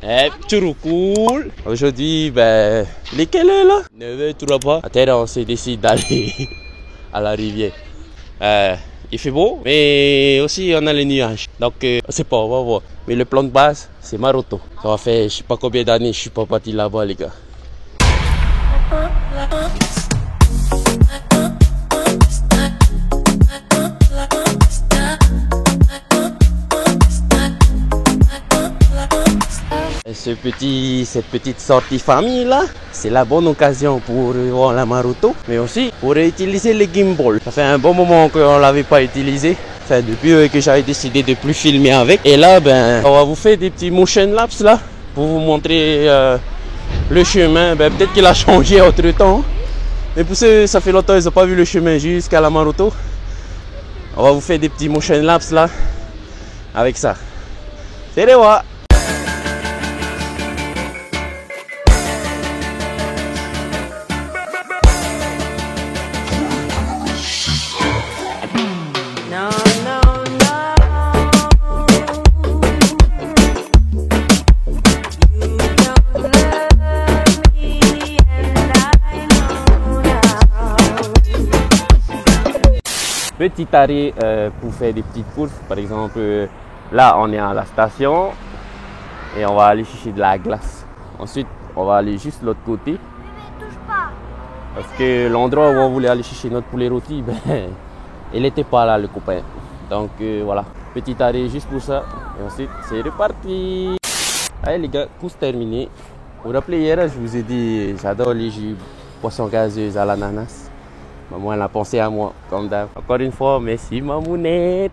Eh, cool. Aujourd'hui, ben, lesquels là? 9h03 pas. À terre, on s'est décidé d'aller à la rivière. Il fait beau, mais aussi on a les nuages. Donc, on sait pas, on va voir. Mais le plan de base, c'est Maroto. Ça va faire, je sais pas combien d'années, je suis pas parti là-bas, les gars. Cette petite sortie famille là, c'est la bonne occasion pour voir la Maroto, mais aussi pour utiliser les gimbals. Ça fait un bon moment qu'on l'avait pas utilisé. Enfin, depuis que j'avais décidé de plus filmer avec. Et là, ben, on va vous faire des petits motion laps là pour vous montrer le chemin. Ben, peut-être qu'il a changé entre temps. Mais pour ceux, ça fait longtemps qu'ils n'ont pas vu le chemin jusqu'à la Maroto. On va vous faire des petits motion laps là avec ça. C'est les voix. Petit arrêt pour faire des petites courses. Par exemple, là on est à la station et on va aller chercher de la glace. Ensuite, on va aller juste de l'autre côté. Parce que l'endroit où on voulait aller chercher notre poulet rôti, ben, il n'était pas là, le copain. Donc voilà, petit arrêt juste pour ça. Et ensuite, c'est reparti. Allez les gars, course terminée. Vous vous rappelez hier, je vous ai dit, j'adore les jus poisson gazeuse à l'ananas. Maman, elle a pensé à moi, comme d'hab. Encore une fois, merci mamounette.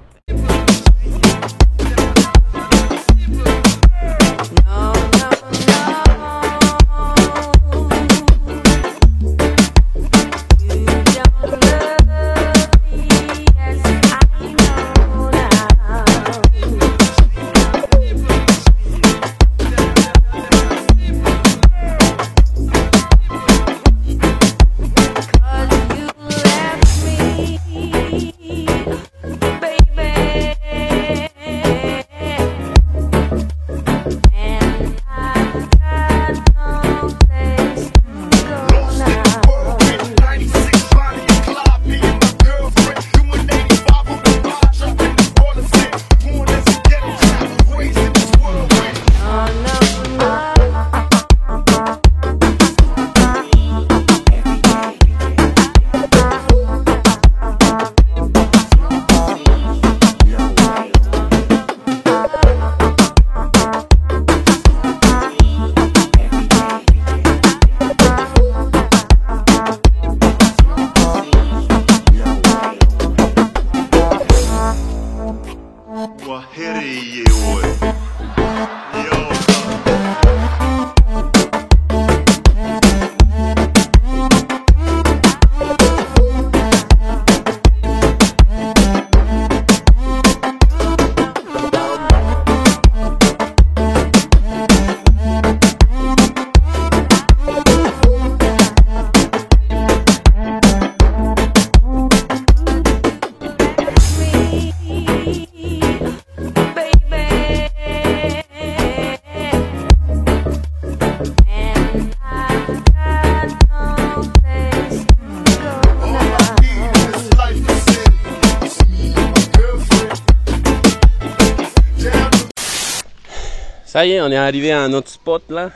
Ça y est, on est arrivé à un autre spot là.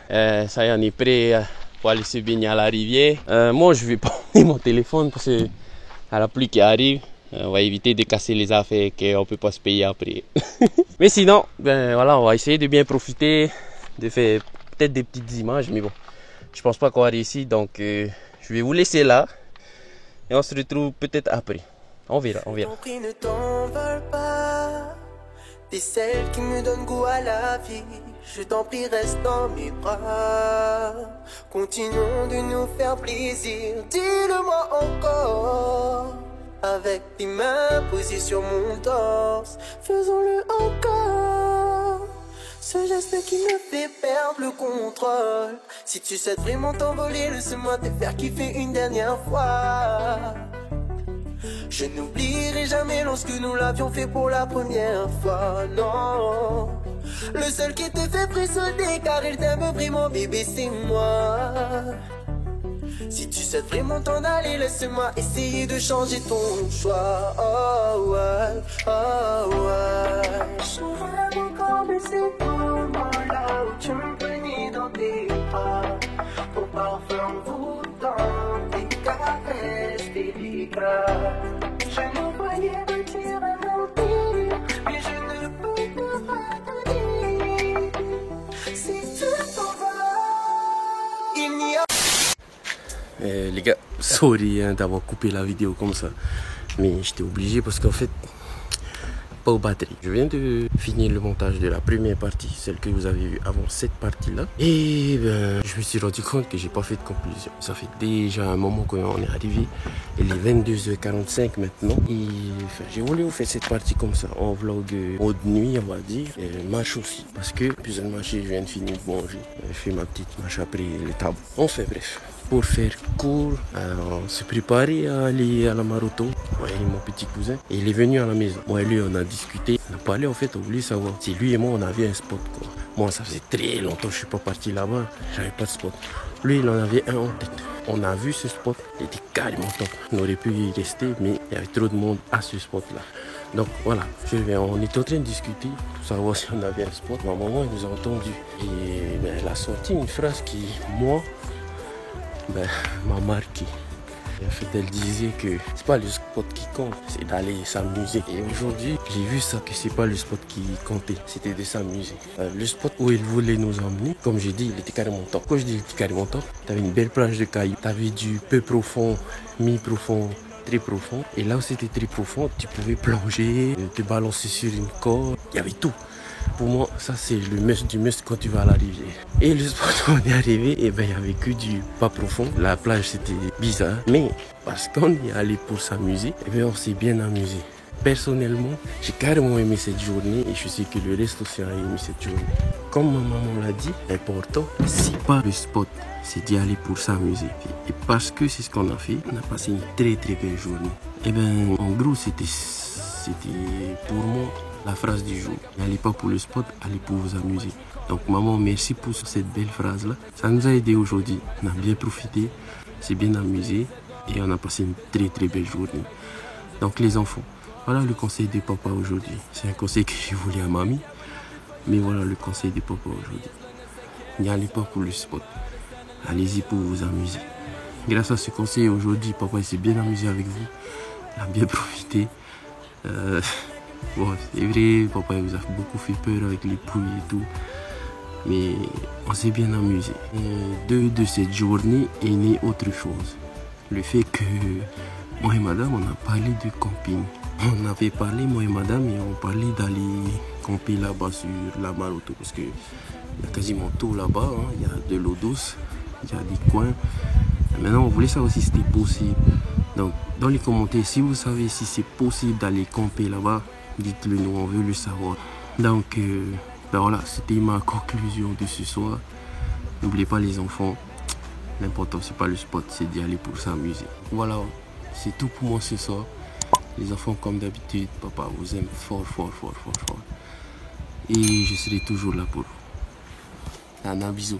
Ça y est, on est prêt pour aller se baigner à la rivière. Moi, je vais pas prendre mon téléphone parce que à la pluie qui arrive, on va éviter de casser les affaires qu'on peut pas se payer après. Mais sinon, ben voilà, on va essayer de bien profiter, de faire peut-être des petites images, mais bon, je pense pas qu'on va réussir, donc je vais vous laisser là et on se retrouve peut-être après. On verra, on verra. T'es celle qui me donne goût à la vie. Je t'en prie, reste dans mes bras. Continuons de nous faire plaisir. Dis-le-moi encore. Avec tes mains posées sur mon torse, faisons-le encore. Ce geste qui me fait perdre le contrôle. Si tu souhaites vraiment t'envoler, laisse-moi te faire kiffer une dernière fois. Je n'oublierai jamais lorsque nous l'avions fait pour la première fois, non. Le seul qui te fait frissonner car il t'aime vraiment bébé c'est moi. Si tu souhaites vraiment t'en aller, laisse-moi essayer de changer ton choix. Oh ouais, oh ouais. Je rêve encore de ces moments-là où tu me prenais dans tes bras. Ton parfum envoûtant, tes caresses délicates. Je me voyais me dire un mentir, mais je ne peux pas te dire. Si tu t'en vas, il n'y a les gars, sorry d'avoir coupé la vidéo comme ça, mais j'étais obligé parce qu'en fait, pas aux batteries. Je viens de finir le montage de la première partie, celle que vous avez vue avant cette partie-là, et ben, je me suis rendu compte que j'ai pas fait de conclusion. Ça fait déjà un moment qu'on est arrivé, il est 22h45 maintenant, et enfin, j'ai voulu vous faire cette partie comme ça, en vlog haute nuit, on va dire, et marche aussi, parce que plus de marcher, je viens de finir de manger, je fais ma petite marche après les tables. Enfin bref. Pour faire court, on s'est préparé à aller à la Maroto. Ouais, mon petit cousin. Et il est venu à la maison. Moi et lui, on a discuté. On a parlé, en fait, on voulait savoir si lui et moi, on avait un spot, quoi. Moi, ça faisait très longtemps que je suis pas parti là-bas. J'avais pas de spot. Lui, il en avait un en tête. On a vu ce spot. Il était carrément top. On aurait pu y rester, mais il y avait trop de monde à ce spot-là. Donc voilà, on est en train de discuter pour savoir si on avait un spot. Ma maman, elle nous a entendu. Et ben, elle a sorti une phrase qui, moi, m'a marqué. En fait, elle disait que c'est pas le spot qui compte, c'est d'aller s'amuser. Et aujourd'hui, j'ai vu ça, que c'est pas le spot qui comptait, c'était de s'amuser. Le spot où il voulait nous emmener, comme j'ai dit, il était carrément top. Quand je dis il était carrément top, t'avais une belle plage de cailloux, t'avais du peu profond, mi-profond, très profond. Et là où c'était très profond, tu pouvais plonger, te balancer sur une corde, il y avait tout. Pour moi, ça c'est le must du must quand tu vas à la rivière. Et le spot où on est arrivé, et ben il n'y avait que du pas profond. La plage c'était bizarre, mais parce qu'on y allait pour s'amuser, et ben on s'est bien amusé. Personnellement, j'ai carrément aimé cette journée et je sais que le reste aussi a aimé cette journée. Comme ma maman l'a dit, l'important, c'est pas le spot, c'est d'y aller pour s'amuser. Et parce que c'est ce qu'on a fait, on a passé une très très belle journée. Et ben en gros, c'était pour moi la phrase du jour. N'allez pas pour le spot, allez pour vous amuser. Donc maman, merci pour cette belle phrase là. Ça nous a aidé aujourd'hui. On a bien profité, c'est bien amusé et on a passé une très très belle journée. Donc les enfants, voilà le conseil de papa aujourd'hui. C'est un conseil que j'ai voulu à mamie, mais voilà le conseil de papa aujourd'hui. N'allez pas pour le spot, allez-y pour vous amuser. Grâce à ce conseil aujourd'hui, papa s'est bien amusé avec vous. Il a bien profité. Bon, c'est vrai, papa vous a beaucoup fait peur avec les poules et tout, mais on s'est bien amusé. De cette journée est né autre chose. Le fait que moi et madame, on a parlé de camping. On avait parlé, moi et madame, et on parlait d'aller camper là-bas sur la Maroto, parce qu'il y a quasiment tout là-bas, hein. Il y a de l'eau douce, il y a des coins. Et maintenant, on voulait savoir si c'était possible. Donc, dans les commentaires, si vous savez si c'est possible d'aller camper là-bas, dites-le nous, on veut le savoir. Donc, ben voilà, c'était ma conclusion de ce soir. N'oubliez pas les enfants, l'important c'est pas le spot, c'est d'y aller pour s'amuser. Voilà, c'est tout pour moi ce soir. Les enfants, comme d'habitude, papa vous aime fort, fort, fort, fort, fort. Et je serai toujours là pour vous. Un bisou.